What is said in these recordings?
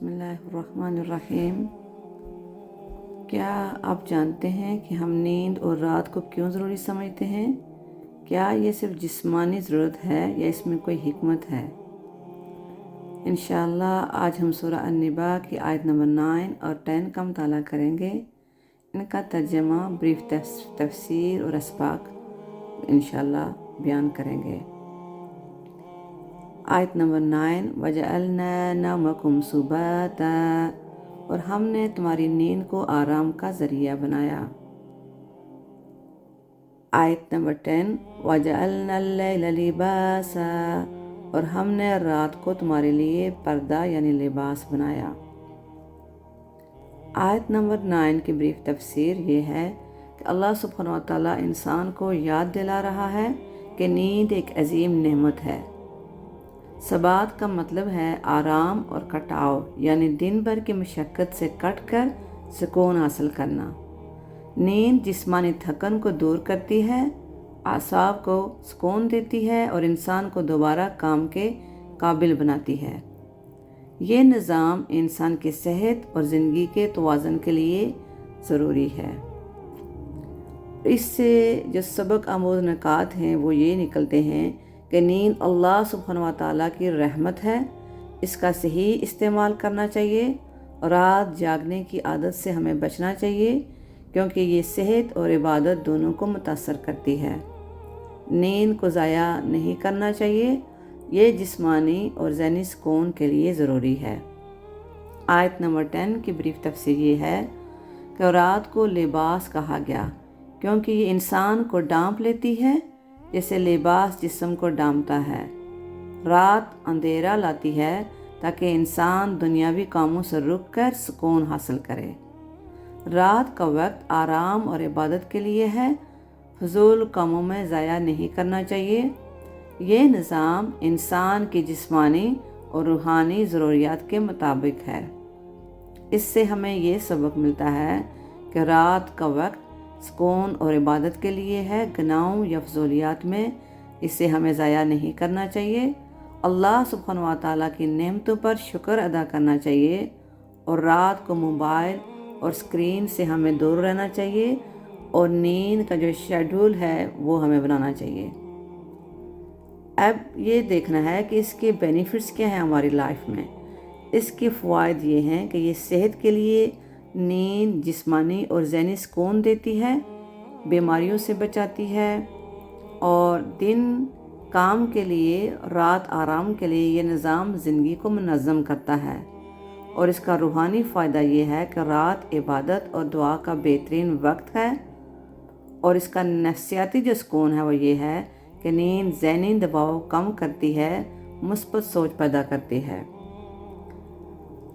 بسم اللہ الرحمن الرحیم۔ کیا آپ جانتے ہیں کہ ہم نیند اور رات کو کیوں ضروری سمجھتے ہیں؟ کیا یہ صرف جسمانی ضرورت ہے یا اس میں کوئی حکمت ہے؟ انشاءاللہ آج ہم سورہ النبا کی آیت نمبر 9 اور 10 کا مطالعہ کریں گے۔ ان کا ترجمہ، بریف تفسیر اور اسباق انشاءاللہ بیان کریں گے۔ آیت نمبر 9، وَجَعَلْنَا نَوْمَكُمْ سُبَاتًا، اور ہم نے تمہاری نیند کو آرام کا ذریعہ بنایا۔ آیت نمبر 10، وَجَعَلْنَا اللَّيْلَ لِبَاسًا، اور ہم نے رات کو تمہارے لیے پردہ یعنی لباس بنایا۔ آیت نمبر 9 کی بریف تفسیر یہ ہے کہ اللہ سبحانہ و تعالیٰ انسان کو یاد دلا رہا ہے کہ نیند ایک عظیم نعمت ہے۔ سبات کا مطلب ہے آرام اور کٹاؤ، یعنی دن بھر کی مشقت سے کٹ کر سکون حاصل کرنا۔ نیند جسمانی تھکن کو دور کرتی ہے، اعصاب کو سکون دیتی ہے اور انسان کو دوبارہ کام کے قابل بناتی ہے۔ یہ نظام انسان کی صحت اور زندگی کے توازن کے لیے ضروری ہے۔ اس سے جو سبق آموز نکات ہیں وہ یہ نکلتے ہیں کہ نیند اللہ سبحانہ و تعالیٰ کی رحمت ہے، اس کا صحیح استعمال کرنا چاہیے، اور رات جاگنے کی عادت سے ہمیں بچنا چاہیے کیونکہ یہ صحت اور عبادت دونوں کو متاثر کرتی ہے۔ نیند کو ضائع نہیں کرنا چاہیے، یہ جسمانی اور ذہنی سکون کے لیے ضروری ہے۔ آیت نمبر 10 کی بریف تفسیر یہ ہے کہ رات کو لباس کہا گیا کیونکہ یہ انسان کو ڈھانپ لیتی ہے جیسے لباس جسم کو ڈھانپتا ہے۔ رات اندھیرا لاتی ہے تاکہ انسان دنیاوی کاموں سے رک کر سکون حاصل کرے۔ رات کا وقت آرام اور عبادت کے لیے ہے، فضول کاموں میں ضائع نہیں کرنا چاہیے۔ یہ نظام انسان کی جسمانی اور روحانی ضروریات کے مطابق ہے۔ اس سے ہمیں یہ سبق ملتا ہے کہ رات کا وقت سکون اور عبادت کے لیے ہے، گناہوں یا فضولیات میں اسے ہمیں ضائع نہیں کرنا چاہیے۔ اللہ سبحانہ و تعالیٰ کی نعمتوں پر شکر ادا کرنا چاہیے، اور رات کو موبائل اور سکرین سے ہمیں دور رہنا چاہیے، اور نیند کا جو شیڈول ہے وہ ہمیں بنانا چاہیے۔ اب یہ دیکھنا ہے کہ اس کے بینیفٹس کیا ہیں ہماری لائف میں۔ اس کے فوائد یہ ہیں کہ یہ صحت کے لیے نیند جسمانی اور ذہنی سکون دیتی ہے، بیماریوں سے بچاتی ہے، اور دن کام کے لیے، رات آرام کے لیے یہ نظام زندگی کو منظم کرتا ہے۔ اور اس کا روحانی فائدہ یہ ہے کہ رات عبادت اور دعا کا بہترین وقت ہے، اور اس کا نفسیاتی جو سکون ہے وہ یہ ہے کہ نیند ذہنی دباؤ کم کرتی ہے، مثبت سوچ پیدا کرتی ہے۔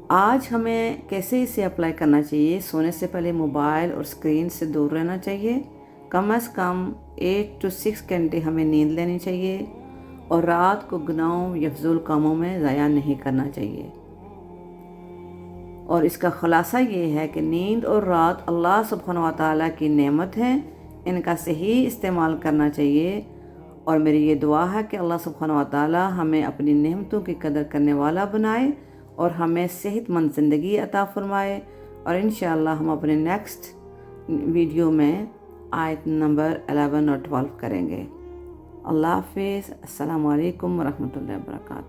آج ہمیں کیسے اسے اپلائی کرنا چاہیے؟ سونے سے پہلے موبائل اور سکرین سے دور رہنا چاہیے، کم از کم 8 سے 6 گھنٹے ہمیں نیند لینی چاہیے، اور رات کو گناہوں یا فضول کاموں میں ضائع نہیں کرنا چاہیے۔ اور اس کا خلاصہ یہ ہے کہ نیند اور رات اللہ سبحانہ و تعالیٰ کی نعمت ہے، ان کا صحیح استعمال کرنا چاہیے، اور میری یہ دعا ہے کہ اللہ سبحانہ و تعالیٰ ہمیں اپنی نعمتوں کی قدر کرنے والا بنائے اور ہمیں صحت مند زندگی عطا فرمائے۔ اور انشاءاللہ ہم اپنے نیکسٹ ویڈیو میں آیت نمبر 11 اور 12 کریں گے۔ اللہ حافظ۔ السلام علیکم ورحمۃ اللہ وبرکاتہ۔